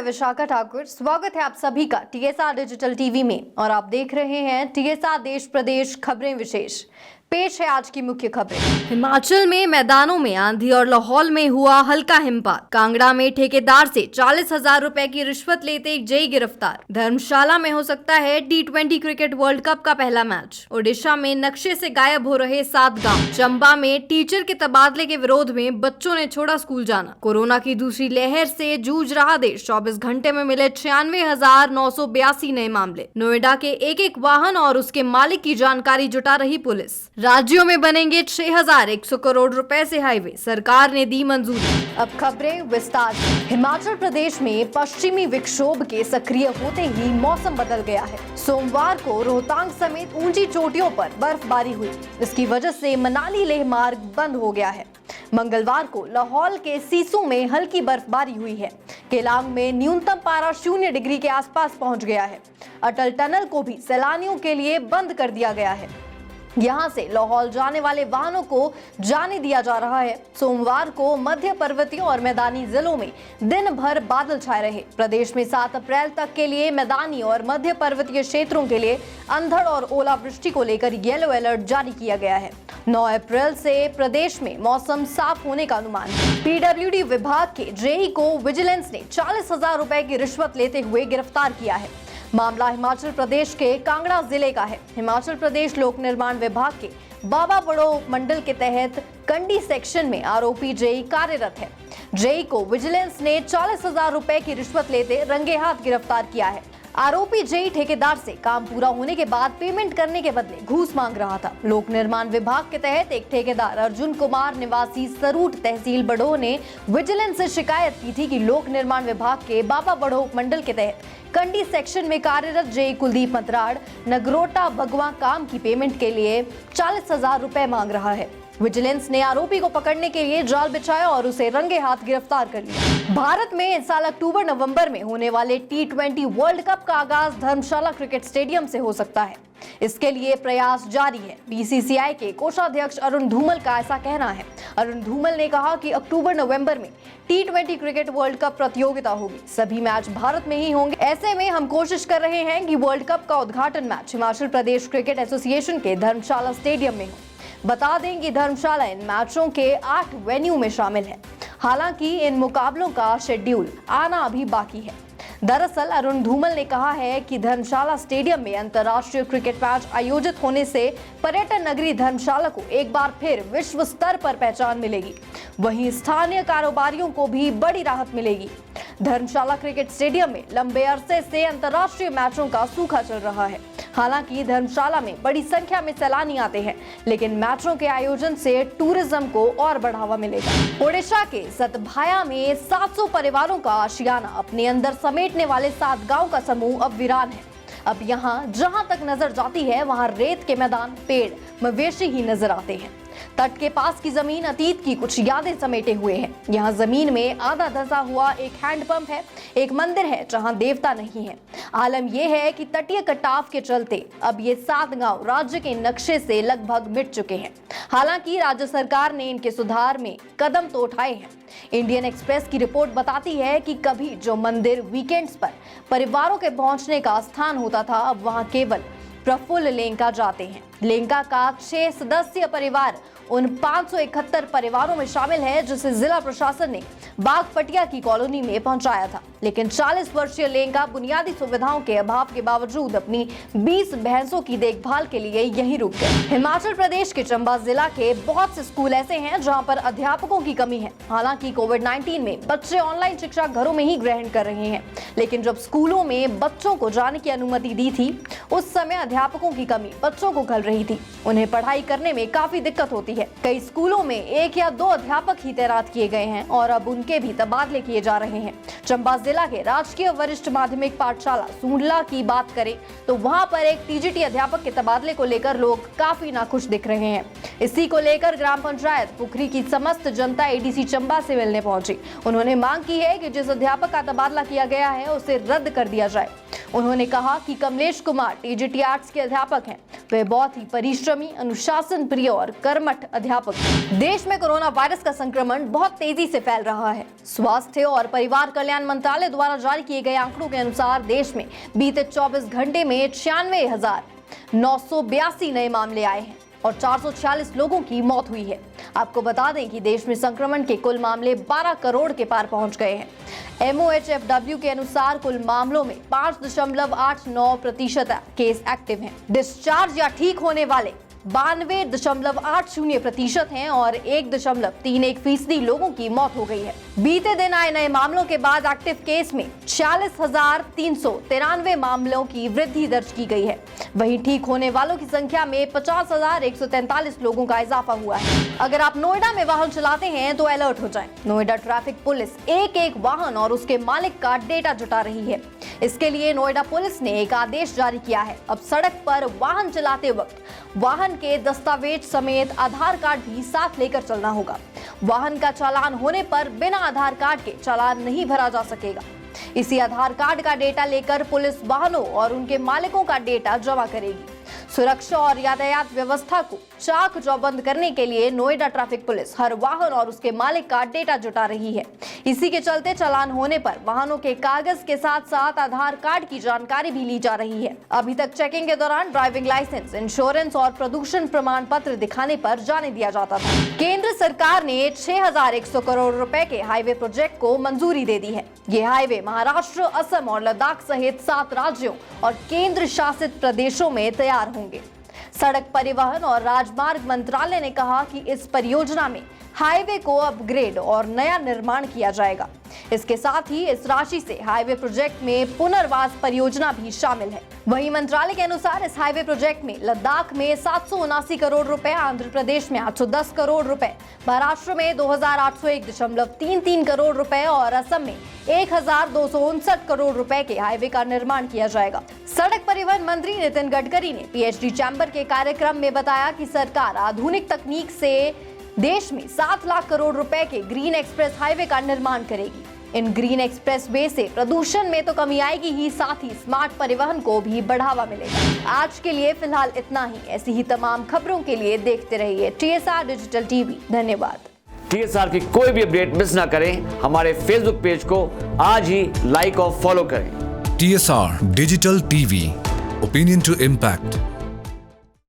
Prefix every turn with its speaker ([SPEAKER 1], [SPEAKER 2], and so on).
[SPEAKER 1] मैं विशाखा ठाकुर। स्वागत है आप सभी का टीएसआर डिजिटल टीवी में और आप देख रहे हैं टीएसआर देश प्रदेश खबरें विशेष। पेश है आज की मुख्य खबरें। हिमाचल में मैदानों में आंधी और लाहौल में हुआ हल्का हिमपात। कांगड़ा में ठेकेदार से 40,000 रुपए की रिश्वत लेते एक जेई गिरफ्तार। धर्मशाला में हो सकता है T20 क्रिकेट वर्ल्ड कप का पहला मैच। ओडिशा में नक्शे से गायब हो रहे 7 गांव। चंबा में टीचर के तबादले के विरोध में बच्चों ने छोड़ा स्कूल जाना। कोरोना की दूसरी लहर से जूझ रहा देश। 24 घंटे में मिले 96,982 नए मामले। नोएडा के एक वाहन और उसके मालिक की जानकारी जुटा रही पुलिस। राज्यों में बनेंगे 6,100 करोड़ रुपए से हाईवे। सरकार ने दी मंजूरी। अब खबरें विस्तार से। हिमाचल प्रदेश में पश्चिमी विक्षोभ के सक्रिय होते ही मौसम बदल गया है। सोमवार को रोहतांग समेत ऊंची चोटियों पर बर्फबारी हुई। इसकी वजह से मनाली लेह मार्ग बंद हो गया है। मंगलवार को लाहौल के सीसू में हल्की बर्फबारी हुई है। केलांग में न्यूनतम पारा 0 डिग्री के आसपास पहुंच गया है। अटल टनल को भी सैलानियों के लिए बंद कर दिया गया है। यहां से लाहौल जाने वाले वाहनों को जाने दिया जा रहा है। सोमवार को मध्य पर्वतीय और मैदानी जिलों में दिन भर बादल छाए रहे। प्रदेश में 7 अप्रैल तक के लिए मैदानी और मध्य पर्वतीय क्षेत्रों के लिए अंधड़ और ओलावृष्टि को लेकर येलो अलर्ट जारी किया गया है। 9 अप्रैल से प्रदेश में मौसम साफ होने का अनुमान है। पीडब्ल्यूडी विभाग के जेई को विजिलेंस ने 40,000 रुपए की रिश्वत लेते हुए गिरफ्तार किया है। मामला हिमाचल प्रदेश के कांगड़ा जिले का है। हिमाचल प्रदेश लोक निर्माण विभाग के बाबा बड़ो उपमंडल के तहत कंडी सेक्शन में आरोपी जेई कार्यरत है। जेई को विजिलेंस ने 40,000 रुपए की रिश्वत लेते रंगे हाथ गिरफ्तार किया है। आरोपी जेई ठेकेदार से काम पूरा होने के बाद पेमेंट करने के बदले घूस मांग रहा था। लोक निर्माण विभाग के तहत एक ठेकेदार अर्जुन कुमार निवासी सरूट तहसील बड़ो ने विजिलेंस से शिकायत की थी कि लोक निर्माण विभाग के बाबा बड़ो उपमंडल के तहत कंडी सेक्शन में कार्यरत जेई कुलदीप मतराड़ नगरोटा भगवा काम की पेमेंट के लिए 40,000 रुपए मांग रहा है। विजिलेंस ने आरोपी को पकड़ने के लिए जाल बिछाया और उसे रंगे हाथ गिरफ्तार कर लिया। भारत में इस साल अक्टूबर-नवंबर में होने वाले T20 वर्ल्ड कप का आगाज धर्मशाला क्रिकेट स्टेडियम से हो सकता है। इसके लिए प्रयास जारी है। बीसीसीआई के कोषाध्यक्ष अरुण धूमल का ऐसा कहना है। अरुण धूमल ने कहा कि अक्टूबर-नवंबर में T20 क्रिकेट वर्ल्ड कप प्रतियोगिता होगी। सभी मैच भारत में ही होंगे। ऐसे में हम कोशिश कर रहे हैं कि वर्ल्ड कप का उद्घाटन match Himachal Pradesh cricket association के धर्मशाला स्टेडियम में हो। बता दें कि धर्मशाला इन मैचों के 8 वेन्यू में शामिल है। हालांकि इन मुकाबलों का शेड्यूल आना अभी बाकी है। दरअसल अरुण धूमल ने कहा है कि धर्मशाला स्टेडियम में अंतर्राष्ट्रीय क्रिकेट मैच आयोजित होने से पर्यटन नगरी धर्मशाला को एक बार फिर विश्व स्तर पर पहचान मिलेगी। वहीं स्थानीय कारोबारियों को भी बड़ी राहत मिलेगी। धर्मशाला क्रिकेट स्टेडियम में लंबे अरसे से अंतर्राष्ट्रीय मैचों का सूखा चल रहा है। हालांकि धर्मशाला में बड़ी संख्या में सैलानी आते हैं, लेकिन मैचों के आयोजन से टूरिज्म को और बढ़ावा मिलेगा। ओडिशा के सतभाया में 700 परिवारों का आशियाना अपने अंदर समेटने वाले 7 गांव का समूह अब वीरान है। अब यहाँ जहां तक नजर जाती है वहां रेत के मैदान, पेड़, मवेशी ही नजर आते हैं। तट के पास की जमीन अतीत की कुछ यादें समेटे हुए है। यहाँ जमीन में आधा धंसा हुआ एक हैंडपंप है, एक मंदिर है जहाँ देवता नहीं है। आलम यह है कि तटीय कटाव के चलते अब ये 7 गांव राज्य के नक्शे से लगभग मिट चुके हैं। हालांकि राज्य सरकार ने इनके सुधार में कदम तो उठाए हैं। इंडियन एक्सप्रेस की रिपोर्ट बताती है कि कभी जो मंदिर वीकेंड्स पर परिवारों के पहुंचने का स्थान होता था, अब वहां केवल प्रफुल्ल लेंका जाते हैं। लेंका का 6 सदस्यीय परिवार उन 571 परिवारों में शामिल है जिसे जिला प्रशासन ने बागपटिया की कॉलोनी में पहुंचाया था। लेकिन 40 वर्षीय लेंका बुनियादी सुविधाओं के अभाव के बावजूद अपनी 20 भैंसों की देखभाल के लिए यहीं रुक गए। हिमाचल प्रदेश के चंबा जिला के बहुत से स्कूल ऐसे हैं जहां पर अध्यापकों की कमी है। हालांकि कोविड-19 में बच्चे ऑनलाइन शिक्षा घरों में ही ग्रहण कर रहे हैं, लेकिन जब स्कूलों में बच्चों को जाने की अनुमति दी थी उस समय अध्यापकों की कमी बच्चों को खल रही थी। उन्हें पढ़ाई करने में काफी दिक्कत होती है। कई स्कूलों में 1 या 2 अध्यापक ही तैनात किए गए हैं और अब उनके भी तबादले किए जा रहे हैं। चंबा जिला के राजकीय वरिष्ठ माध्यमिक पाठशाला सूंडला की बात करें तो वहां पर एक टीजीटी अध्यापक के तबादले को लेकर लोग काफी नाखुश दिख रहे हैं। इसी को लेकर ग्राम पंचायत पुखरी की समस्त जनता एडीसी चंबा से मिलने पहुंची। उन्होंने मांग की है कि जिस अध्यापक का तबादला किया गया है उसे रद्द कर दिया जाए। उन्होंने कहा कि कमलेश कुमार टीजीटी आर्ट्स के अध्यापक हैं। वे बहुत ही परिश्रमी, अनुशासन प्रिय और कर्मठ अध्यापक हैं। देश में कोरोना वायरस का संक्रमण बहुत तेजी से फैल रहा है। स्वास्थ्य और परिवार कल्याण मंत्रालय मंत्रालय द्वारा जारी किए गए आंकड़ों के अनुसार देश में बीते 24 घंटे में 96,982 नए मामले आए हैं और 446 लोगों की मौत हुई है। आपको बता दें कि देश में संक्रमण के कुल मामले 12 करोड़ के पार पहुंच गए हैं। MOHFW के अनुसार कुल मामलों में 5.89% केस एक्टिव हैं। डिस्चार्ज या ठीक होने वाले 92.80% हैं और 1.31% लोगों की मौत हो गई है। बीते दिन आए नए मामलों के बाद एक्टिव केस में 46,393 मामलों की वृद्धि दर्ज की गई है। वहीं ठीक होने वालों की संख्या में 50,143 लोगों का इजाफा हुआ है। अगर आप नोएडा में वाहन चलाते हैं तो अलर्ट हो जाएं। नोएडा ट्रैफिक पुलिस एक वाहन और उसके मालिक का डेटा जुटा रही है। इसके लिए नोएडा पुलिस ने एक आदेश जारी किया है। अब सड़क पर वाहन चलाते वक्त वाहन के दस्तावेज समेत आधार कार्ड भी साथ लेकर चलना होगा। वाहन का चालान होने पर बिना आधार कार्ड के चालान नहीं भरा जा सकेगा। इसी आधार कार्ड का डेटा लेकर पुलिस वाहनों और उनके मालिकों का डेटा जमा करेगी। सुरक्षा और यातायात व्यवस्था को चाक चौबंद करने के लिए नोएडा ट्रैफिक पुलिस हर वाहन और उसके मालिक का डेटा जुटा रही है। इसी के चलते चालान होने पर वाहनों के कागज के साथ साथ आधार कार्ड की जानकारी भी ली जा रही है। अभी तक चेकिंग के दौरान ड्राइविंग लाइसेंस, इंश्योरेंस और प्रदूषण प्रमाण पत्र दिखाने पर जाने दिया जाता था। केंद्र सरकार ने 6,100 करोड़ रुपए के हाईवे प्रोजेक्ट को मंजूरी दे दी है। ये हाईवे महाराष्ट्र, असम और लद्दाख सहित 7 राज्यों और केंद्र शासित प्रदेशों में तैयार होंगे। सड़क परिवहन और राजमार्ग मंत्रालय ने कहा कि इस परियोजना में हाईवे को अपग्रेड और नया निर्माण किया जाएगा। इसके साथ ही इस राशि से हाईवे प्रोजेक्ट में पुनर्वास परियोजना भी शामिल है। वहीं मंत्रालय के अनुसार इस हाईवे प्रोजेक्ट में लद्दाख में 779 करोड़ रुपए, आंध्र प्रदेश में 810 करोड़ रुपए, महाराष्ट्र में 2,801.33 करोड़ रुपए और असम में 1,259 करोड़ रुपए के हाईवे का निर्माण किया जाएगा। सड़क परिवहन मंत्री नितिन गडकरी ने PhD चैम्बर के कार्यक्रम में बताया कि सरकार आधुनिक तकनीक से देश में 7 लाख करोड़ रुपए के ग्रीन एक्सप्रेस हाईवे का निर्माण करेगी। इन ग्रीन एक्सप्रेस वे से प्रदूषण में तो कमी आएगी ही, साथ ही स्मार्ट परिवहन को भी बढ़ावा मिलेगा। आज के लिए फिलहाल इतना ही। ऐसी ही तमाम खबरों के लिए देखते रहिए TSR डिजिटल टीवी। धन्यवाद।
[SPEAKER 2] TSR की कोई भी अपडेट मिस ना करें, हमारे फेसबुक पेज को आज ही लाइक और फॉलो करें।
[SPEAKER 3] TSR digital TV, opinion to impact.